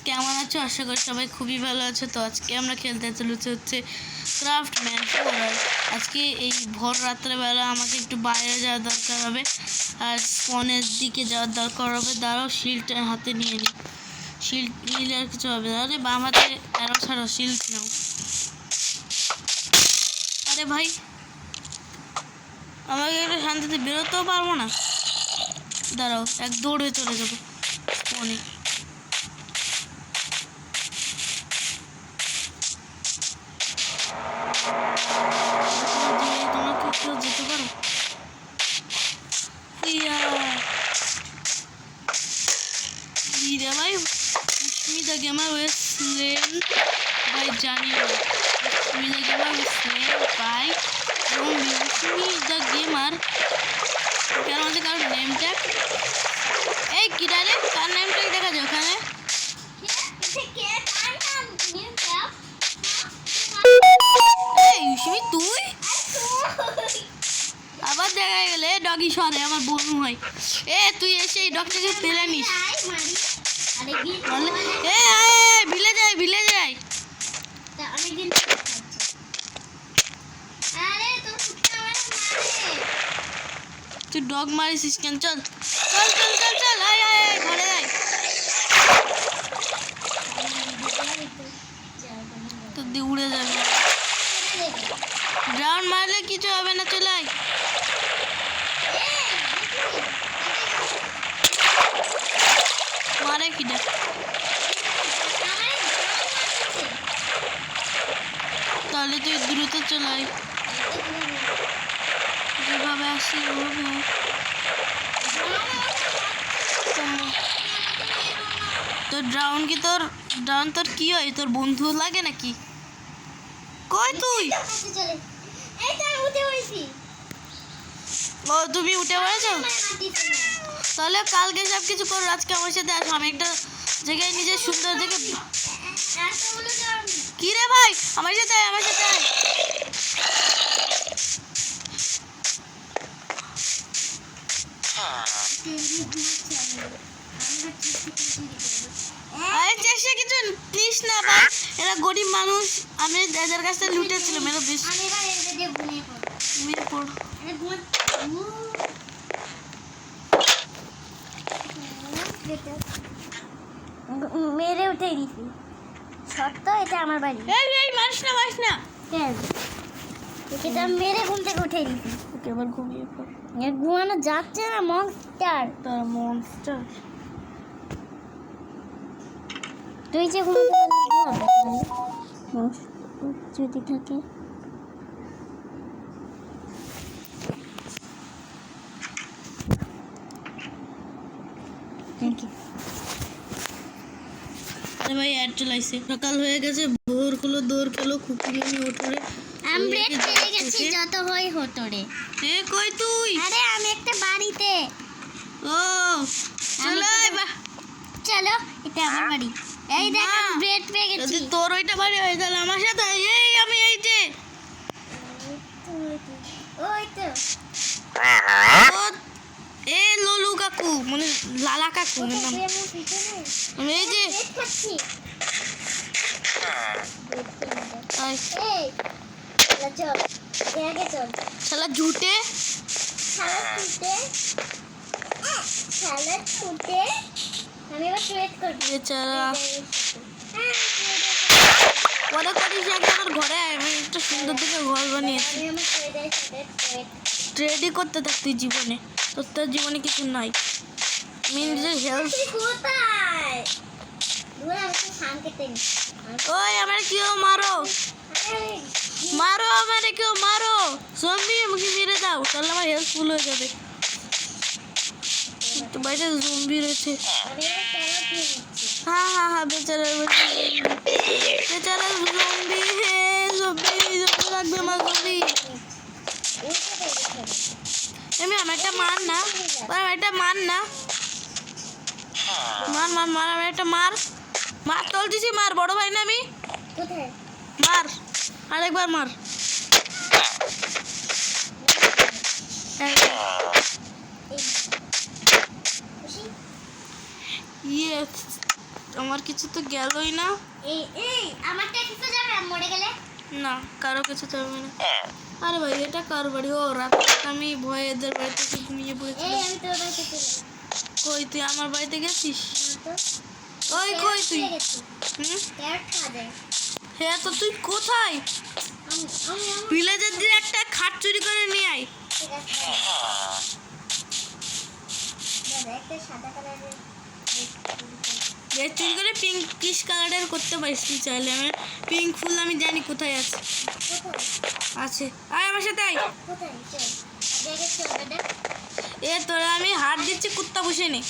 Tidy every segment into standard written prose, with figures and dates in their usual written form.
কেমন আছো? আশা করি সবাই খুবই ভালো আছো। তো আজকে আমরা খেলতে চলেছি হচ্ছে ক্রাফটম্যান 4। আজকে এই ভোর রাত্রেবেলা আমাকে একটু বাইরে যাওয়ার দরকার হবে, আর স্পনের দিকে যাওয়ার দরকার হবে। দাঁড়াও, শিল্ড হাতে নিয়ে নিই। শিল্ড নিলে আর কিছু হবে না। আরে বাম হাতে অ্যারো ছাড়ো, শিল্ড নাও। আরে ভাই, আমাকে একটু শান্তিতে বেরোতেও পারবো না। দাঁড়াও, এক দৌড়ে চলে যাবো স্পনে। যেতে পারো ভাই। Smida Gamer was slain by Janio. Smida Gamer was slain by Zombie. Smida Gamer. কেন আমাদের কারোর নেম ট্যাগ? এই কিটা রে, কার নেম ট্যাগ দেখা যায় ওখানে? এই সুমি, তুই আবার দেখা গেলে ডগি সরে আমার বন্ধু হয়। এ তুই এসে এই ডগটাকে পেলে নিস। ভিলে যাই। তুই ডগ মারিস কেন? চল ঘরে যাই। তো দিয়ে উড়ে যাবে। গ্রাউন্ড মারলে কিছু হবে না, চলে আয়। মারে কিনা তাহলে তুই দ্রুত চলে আয়। যেভাবে আসি ওভাবে। তোর ড্রাউন তোর কি হয়? তোর বন্ধু লাগে নাকি? কই তুই? ও তুমি উঠে পড়েছো? তাহলে কালকে সব কিছু করো, আজকে আমার সাথে আসো। আমি একটা জায়গায় নিজের সুন্দর দেখে। কি রে ভাই, আমার সাথে চেষ্টা কিছু প্লিজ না ভাই, এরা গরিব মানুষ। আমি এদের কাছ থেকে লুটেছিলাম। এরা বেশ মেরে উঠে দিছি। সত্য এটা আমার বাড়ি। এই মারিস না। কেন? এটা মেরে ঘুম থেকে উঠে দিছি। ওকে আবার ঘুমিয়ে পড়। ঘুমানো যাচ্ছে না, মনস্টার। তার মনস্টার। তুই যে ঘুমাতে যদি থাকে। ভাই অ্যাড চলাইছে। সকাল হয়ে গেছে, ভোর হলো, দৌড় খেলো, খুকুনি ওঠরে। আমব্রেড পেয়ে গেছি, যত হয় হতরে। এ কই তুই? আরে আমি একটা বাড়িতে। ও চলো চলো, এটা আমার বাড়ি। এই দেখ, আমব্রেড পেয়ে গেছি। যদি তোর ওইটা বাড়ি হয় তাহলে আমার সাথে এই আমি এই যে ওই তো এ ললু কাকু, মানে লালা কাকু নাম। আমি এই যে শালা ঝুটে আমি এবার ট্রেড করব। বেচারা পরে করিস আগে আমার ঘরে আয়। আমি একটা সুন্দর দিকে ঘর বানিয়েছি। ট্রেডই করতে থাক তুই জীবনে। তোর জীবনে কিছু নাই। নিজের হেল্প। ওই আমার কেউ মারো, আমারে কেউ মারো। জম্বি আমাকে মেরে দাও, তাহলে আমার হেল্পফুল হয়ে যাবে। তো বাইরে জম্বি রয়েছে। হ্যাঁ বেচারা জম্বি লাগবে আমার জম্বি। আমার একটা মার না, মার আমার একটা মার চলতেছি। মার, বড় ভাই না আমি। মার, আরেকবার মার। ইয়েস আমার কিছু তো গেলই না। এই এই আমারটা কিছু যাবে মরে গেলে? না, কারো কিছু তো হবে না। আরে ভাই, এটা কার বাড়ি? ও রাত আমি ভয়ে এদের বাড়িতে এসে ঘুমিয়ে এই পড়েছিলাম। আমি তোর বাড়িতে চলে গেলাম। কই তুই আমার বাড়িতে গেছিস? তো ওই কই তুই? হুম, ক্যারেট খাওয়া যায়। হ্যাঁ, তো তুই কোথায়? আমি ভিলেজের দিয়ে একটা খাট চুরি করে নিয়ে আয়। ঠিক আছে দাদা একটা সাদা কালারের যে চুরি করে পিঙ্কিশ কালারের করতে পারিস তুই চাইলে। আমার পিঙ্ক ফুল আমি জানি কোথায় আছে। কোথায় আছে, আয় আমার সাথে আয়। কোথায় চল আগে চল দাদা। এ তোরা আমি হাত দিচ্ছি, কুত্তা বসে নে।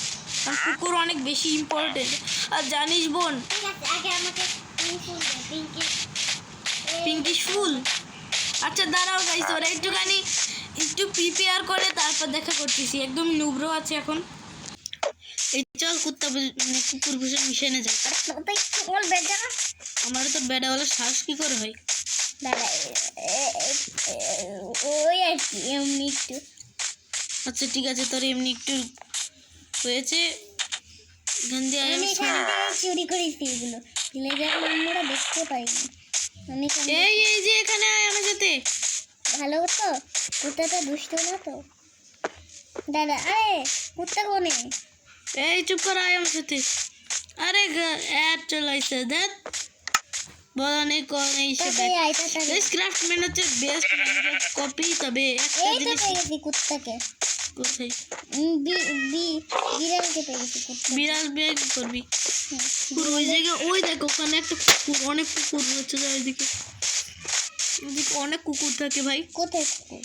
আর কুকুর অনেক বেশি ইম্পর্টেন্ট। আর জানিস বোন, ঠিক আছে আগে আমাকে পিঙ্ক ফুল দে পিঙ্কিশ ফুল। আচ্ছা দাঁড়াও গাইস, ওরা একটু প্রিপেয়ার করে তারপর দেখা করতেছি। একদম নুব্রো আছে এখন। এই চল মানে কুকুর বসে মিশানে যায়। তাই চল বেজা আমারও তো বেড়া হলে শ্বাস কি করে হয়? দাদা ওই আর কি এমনি একটু আচ্ছা ঠিক আছে, তোর এমনি একটু হয়েছে। এখান দিয়ে আয়, আমি আমি এখান থেকে চুরি করেছি এগুলো ভিলেজে আমরা দেখতে পাইনি। আমি এখান থেকে- এই যে এখানে আয় আমার সাথে। ভালো তো কুত্তাটা দুষ্ট না তো দাদা আরে কুত্তা কোনে এই চুপ কর, আয় আমার সাথে। আরে অ্যাড চলাইছে দেখ, বলা নেই কোন এই তাতে আইতা তাতে বেস্ট ক্রাফটম্যান হচ্ছে বেস্ট কপি। তবে একটা এই তো জিনিস পেয়ে গেছি কুত্তাকে কোথায়? বিড়ালকে পেয়ে গেছি কুত্তা বিড়াল বিয়ে কি করবি? কুকুর ওই জায়গায়, ওই দেখ ওখানে একটা কুকুর, অনেক কুকুর হচ্ছে চারিদিকে। এদিকে অনেক কুকুর থাকে ভাই। কোথায় কুকুর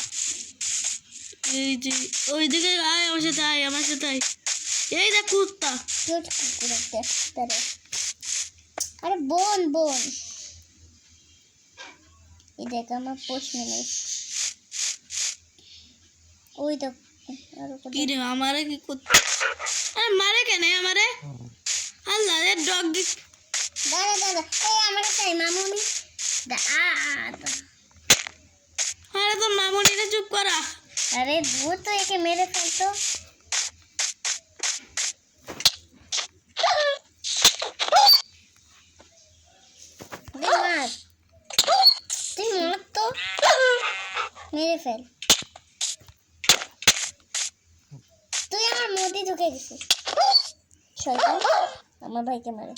এই যে ওইদিকে আয় আমার সাথে, আয় আমার সাথে আয়। এই দেখ কুত্তা। কিউট কুকুর একটা তারা আরে বোন বোন এই দেখ আমার পোষ মেলে ওই তো আর কি রে আমারে কি করতে? আরে মারে কেন আমারে? আল্লাহ রে ডগ দিস। দাদা দাদা এই আমার চাই মামুনি আরে তো মামুনিরে চুপ করা। আরে দূর তো একে মেরে ফেলতো মার তুই মার তো মেরে ফেল তুই আমার মধ্যে ঢুকে গেছিস শয়তান আমার ভাইকে মারে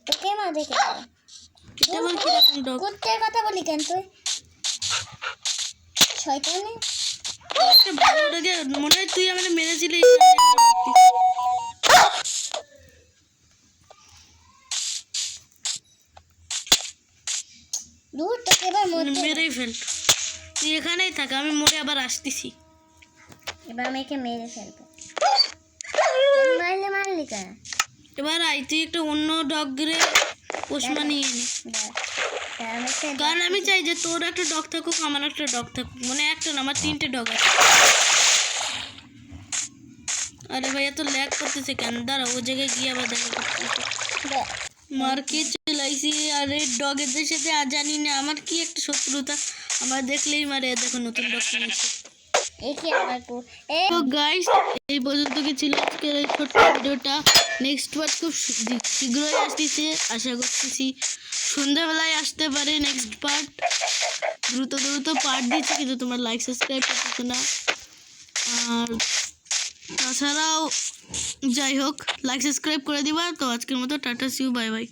তোকে মারে কে এটা বল কিরকম ডগ? কুত্তের কথা বলি কেন তুই শয়তানে একটা ভালো ডগে মনে হয় তুই আমাকে মেরেছিলি। দূর তোকে এবার মরতে মেরেই ফেল, তুই এখানেই থাক, আমি মরে আবার আসতেছি। এবার আমি একে মেরে ফেলবো মারলি কেন এবার আই, তুই একটা অন্য ডগরে পোষমা নিয়ে নি। কারণ আমি চাই যে তোর একটা ডগ থাকুক, আমার একটা ডগ থাকুক। মানে একটা না, আমার 3টে ডগ আছে। আরে ভাই এত ল্যাগ করতেছে কেন? দাঁড়া, ও জায়গায় গিয়ে আবার দেখা করতেছে। মারকে চলাইছি। আর এই ডগেদের সাথে আর জানি না আমার কি একটা শত্রুতা, আমার দেখলেই মারে। দেখো নতুন ডগ কিনেছে। তো গাইস, এই পর্যন্ত কি ছিল আজকের এই ছোট্ট ভিডিওটা। নেক্সট পার্ট খুব শীঘ্রই আসতেছে, আশা করতেছি সন্ধ্যাবেলায় আসতে পারে নেক্সট পার্ট। দ্রুত পার্ট দিচ্ছি, কিন্তু তোমার লাইক সাবস্ক্রাইব করতেছো না। আর তাছাড়াও যাই হোক, লাইক সাবস্ক্রাইব করে দিবা। তো আজকের মতো টাটা, সিউ, বাই বাই।